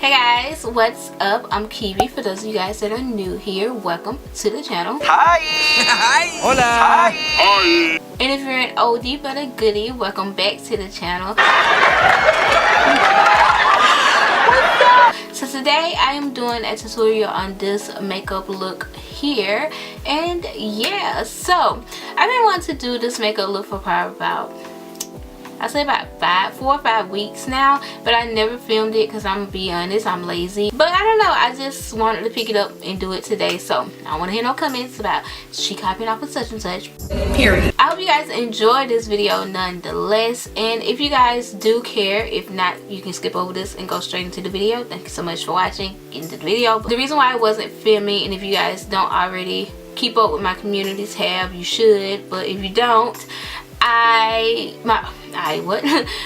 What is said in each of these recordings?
Hey guys, what's up? I'm Kiwi. For those of you guys that are new here, welcome to the channel. Hi! Hi! Hola! Hi! And if you're an oldie but a goodie, welcome back to the channel. So today I am doing a tutorial on this makeup look here, and yeah, so I've been wanting to do this makeup look for probably about, I'd say about 4 or 5 weeks now, but I never filmed it because I'm gonna be honest, I'm lazy. But I don't know, I just wanted to pick it up and do it today. So I don't want to hear no comments about she copying off of such and such. Period. I hope you guys enjoyed this video nonetheless, and if you guys do care, if not, you can skip over this and go straight into the video. Thank you so much for watching. Get into the video. The reason why I wasn't filming, and if you guys don't already keep up with my community tab, you should, but if you don't,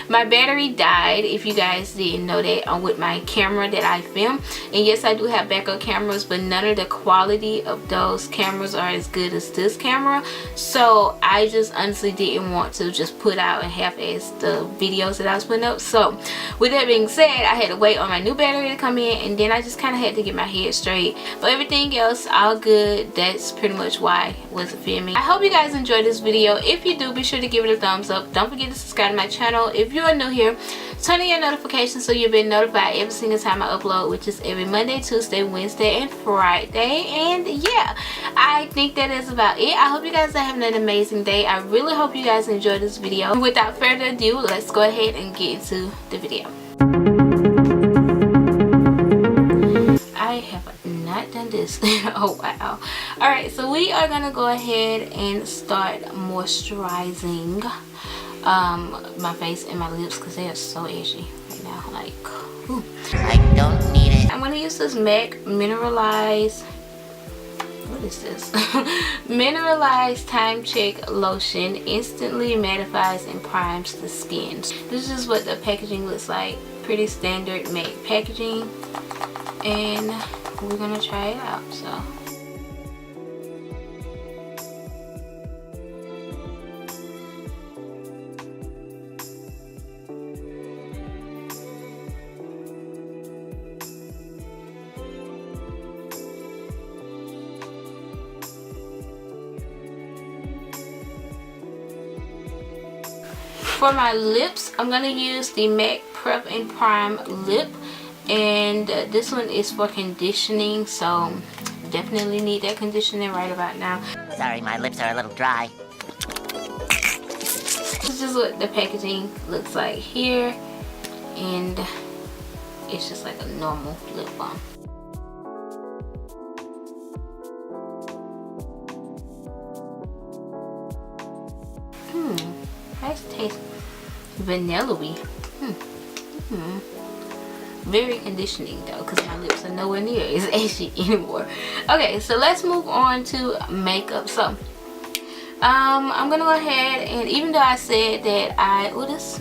my battery died, if you guys didn't know that, with my camera that I film. And yes, I do have backup cameras, but none of the quality of those cameras are as good as this camera. So I just honestly didn't want to just put out and half-ass the videos that I was putting up. So with that being said, I had to wait on my new battery to come in, and then I just kind of had to get my head straight. But everything else all good. That's pretty much why I wasn't filming. I hope you guys enjoyed this video. If you do, be sure to give it a thumbs up. Don't forget to subscribe to my channel. If you are new here, turn on your notifications so you'll be notified every single time I upload, which is every Monday, Tuesday, Wednesday, and Friday. And yeah, I think that is about it. I hope you guys are having an amazing day. I really hope you guys enjoyed this video. Without further ado, let's go ahead and get into the video. I have not done this. Oh wow. Alright, so we are gonna go ahead and start moisturizing my face and my lips because they are so ashy right now. Like, whew. I don't need it. I'm gonna use this MAC Mineralized, what is this? Mineralized Time Check Lotion. Instantly mattifies and primes the skin. This is what the packaging looks like. Pretty standard MAC packaging, and we're gonna try it out. So for my lips, I'm gonna use the MAC Prep and Prime Lip, and this one is for conditioning, so definitely need that conditioning right about now. Sorry, my lips are a little dry. This is what the packaging looks like here, and it's just like a normal lip balm. Nice taste. Vanilla-y. Very conditioning though, because my lips are nowhere near as ashy anymore. Okay, so let's move on to makeup. So I'm gonna go ahead, and even though I said that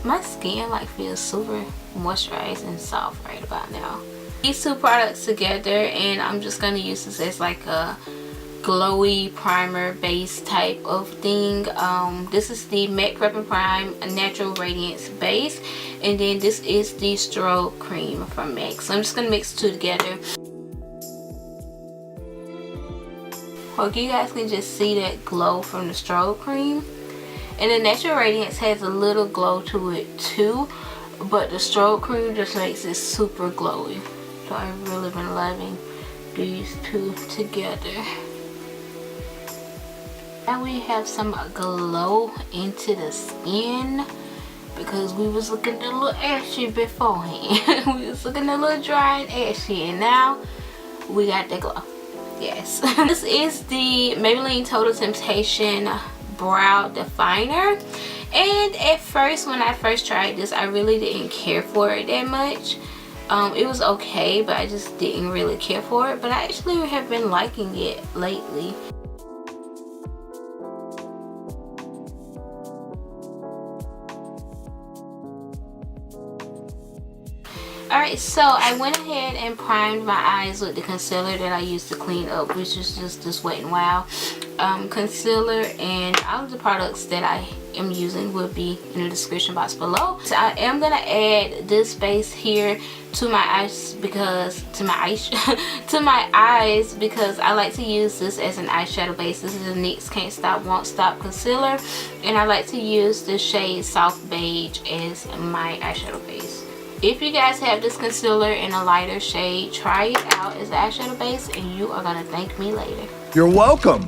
my skin like feels super moisturized and soft right about now. These two products together, and I'm just gonna use this as like a glowy primer base type of thing. This is the MAC Prep and Prime Natural Radiance base, and then this is the strobe cream from MAC. So I'm just gonna mix the two together. Hope you guys can just see that glow from the strobe cream, and the Natural Radiance has a little glow to it too, but the strobe cream just makes it super glowy. So I've really been loving these two together. Now we have some glow into the skin, because we was looking a little ashy beforehand. We was looking a little dry and ashy, and now we got the glow. Yes. This is the Maybelline Total Temptation Brow Definer, and at first, when I first tried this, I really didn't care for it that much. It was okay, but I just didn't really care for it, but I actually have been liking it lately. Alright, Alright, so I went ahead and primed my eyes with the concealer that I used to clean up, which is just this Wet n Wild concealer, and all of the products that I am using will be in the description box below. So I am going to add this base here to my eyes because to my eyes because I like to use this as an eyeshadow base. This is a NYX Can't Stop Won't Stop concealer, and I like to use the shade Soft Beige as my eyeshadow base. If you guys have this concealer in a lighter shade, try it out as an eyeshadow base and you are going to thank me later. You're welcome.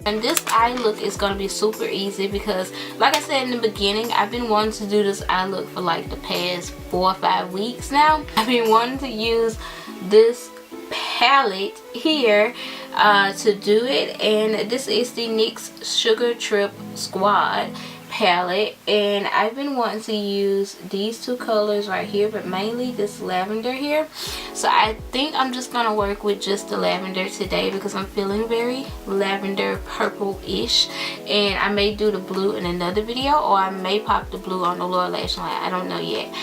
And this eye look is going to be super easy because, like I said in the beginning, I've been wanting to do this eye look for like the past 4 or 5 weeks now. I've been wanting to use this palette here to do it, and this is the NYX Sugar Trip Squad palette, and I've been wanting to use these two colors right here, but mainly this lavender here. So I think I'm just gonna work with just the lavender today because I'm feeling very lavender purple-ish, and I may do the blue in another video, or I may pop the blue on the lower lash line. I don't know yet,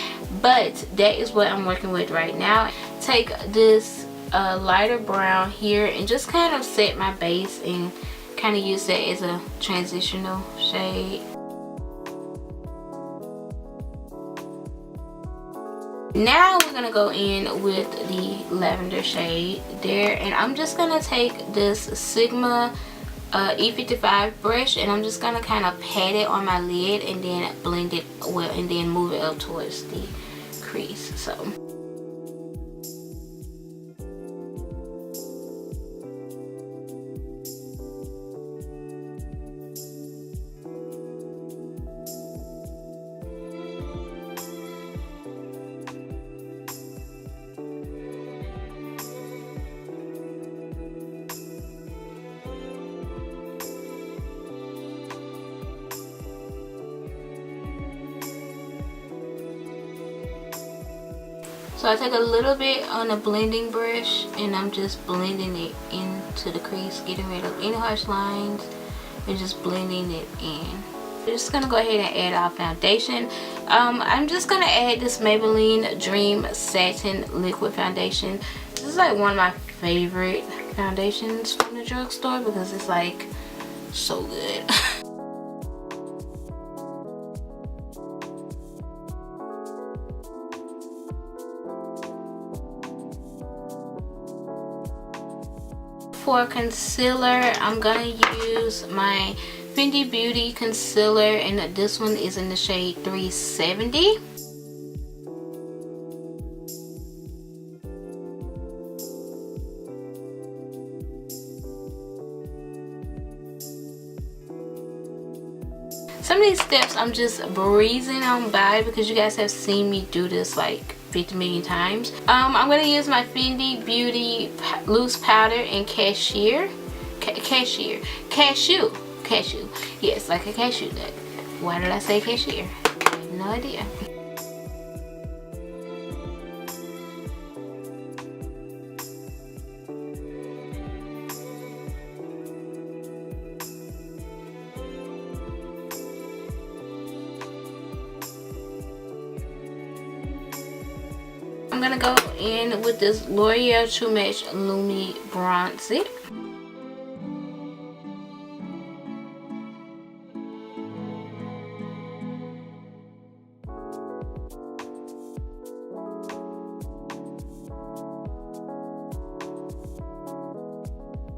but that is what I'm working with right now. Take this lighter brown here and just kind of set my base and kind of use that as a transitional shade. Now we're gonna go in with the lavender shade there, and I'm just gonna take this Sigma E55 brush, and I'm just gonna kind of pat it on my lid and then blend it well, and then move it up towards the crease. So I take a little bit on a blending brush and I'm just blending it into the crease, getting rid of any harsh lines and just blending it in. I'm just gonna go ahead and add our foundation. I'm just gonna add this Maybelline Dream Satin Liquid Foundation. This is like one of my favorite foundations from the drugstore because it's like so good. For concealer, I'm gonna use my Fenty Beauty concealer, and this one is in the shade 370. Some of these steps I'm just breezing on by because you guys have seen me do this like 50 million times. I'm going to use my Fenty Beauty loose powder in Cashew. Yes, like a cashew nut. Why did I say cashew? I have no idea. I'm gonna go in with this L'Oreal True Match Lumi Bronzer.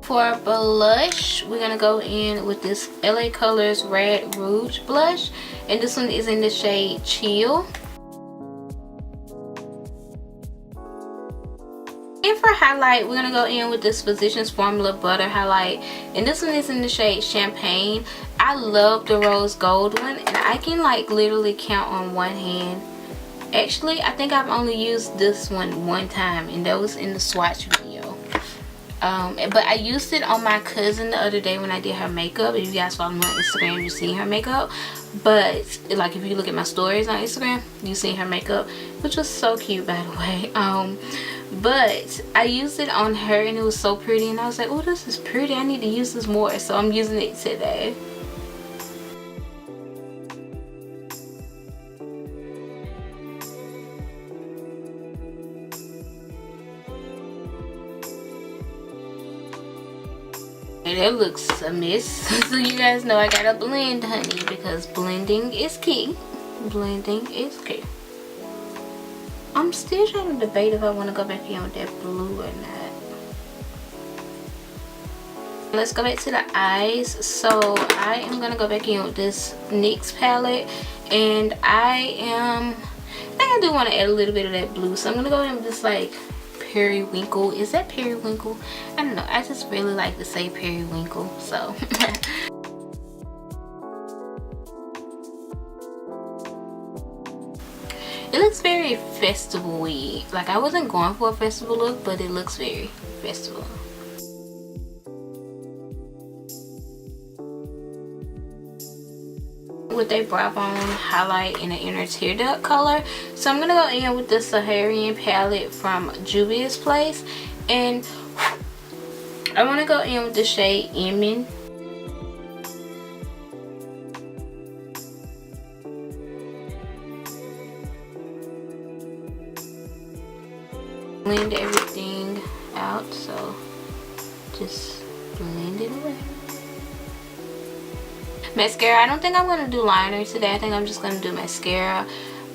For blush, we're gonna go in with this LA Colors Red Rouge blush, and this one is in the shade Chill. And for highlight, we're gonna go in with this Physicians Formula Butter highlight, and this one is in the shade Champagne. I love the rose gold one, and I can like literally count on one hand. Actually, I think I've only used this one time, and that was in the swatch video. But I used it on my cousin the other day when I did her makeup. If you guys follow me on Instagram, you see her makeup. But like if you look at my stories on Instagram, you see her makeup, which was so cute, by the way. but I used it on her and it was so pretty, and I was like, oh, this is pretty, I need to use this more, so I'm using it today. And it looks a mess. So you guys know I gotta blend, honey, because blending is key. Blending is key. I'm still trying to debate if I want to go back in with that blue or not. Let's go back to the eyes. So I am gonna go back in with this NYX palette, and I think I do want to add a little bit of that blue, so I'm gonna go in with this like periwinkle. Is that periwinkle? I don't know, I just really like to say periwinkle, so it looks very festival-y. Like, I wasn't going for a festival look, but it looks very festival. With a brow bone highlight in an inner tear duct color. So I'm gonna go in with the Saharian palette from Juvia's Place, and I want to go in with the shade Emin. Blend everything out, so just blend it away. Mascara, I don't think I'm going to do liner today. I think I'm just going to do mascara.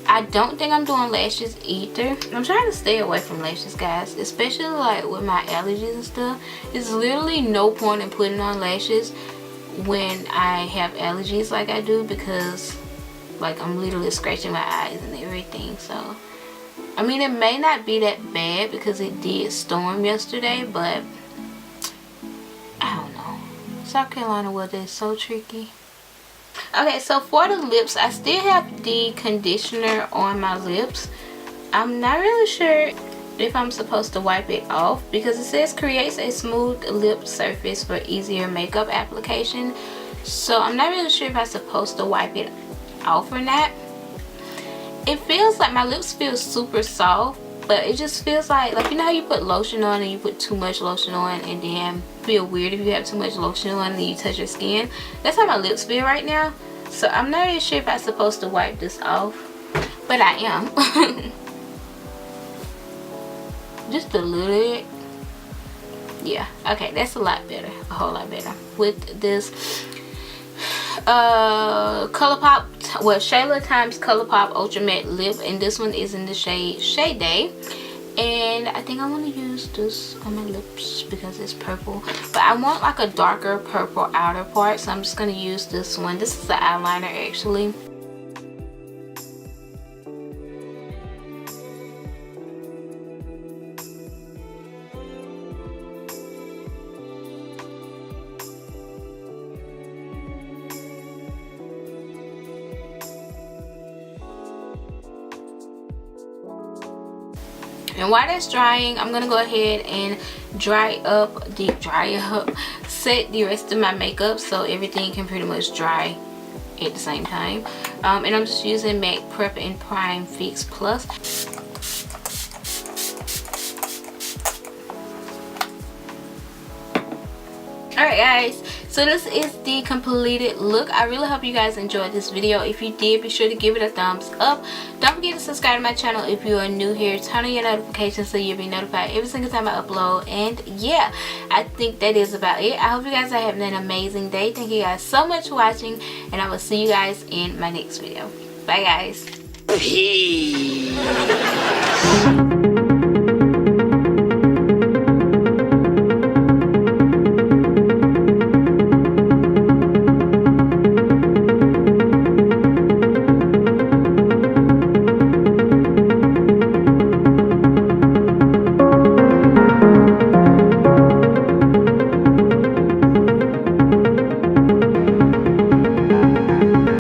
I don't think I'm doing lashes either. I'm trying to stay away from lashes, guys, especially like with my allergies and stuff. There's literally no point in putting on lashes when I have allergies like I do, because like I'm literally scratching my eyes and everything. So I mean, it may not be that bad because it did storm yesterday, but I don't know. South Carolina weather is so tricky. Okay, so for the lips, I still have the conditioner on my lips. I'm not really sure if I'm supposed to wipe it off, because it says creates a smooth lip surface for easier makeup application. So I'm not really sure if I'm supposed to wipe it off or not. It feels like my lips feel super soft, but it just feels like you know how you put lotion on and you put too much lotion on and then feel weird if you have too much lotion on and you touch your skin? That's how my lips feel right now. So I'm not really sure if I'm supposed to wipe this off, but I am. Just a little bit. Yeah, okay, that's a lot better, a whole lot better. With this Colourpop, well, Shayla times Colourpop Ultra Matte Lip, and this one is in the shade Shade Day. And I think I want to use this on my lips because it's purple, but I want like a darker purple outer part, so I'm just going to use this one. This is the eyeliner actually. And while that's drying, I'm gonna go ahead and set the rest of my makeup so everything can pretty much dry at the same time. And I'm just using MAC Prep and Prime Fix Plus. Alright guys, so this is the completed look. I really hope you guys enjoyed this video. If you did, be sure to give it a thumbs up. Don't forget to subscribe to my channel if you are new here. Turn on your notifications so you'll be notified every single time I upload. And yeah, I think that is about it. I hope you guys are having an amazing day. Thank you guys so much for watching, and I will see you guys in my next video. Bye guys.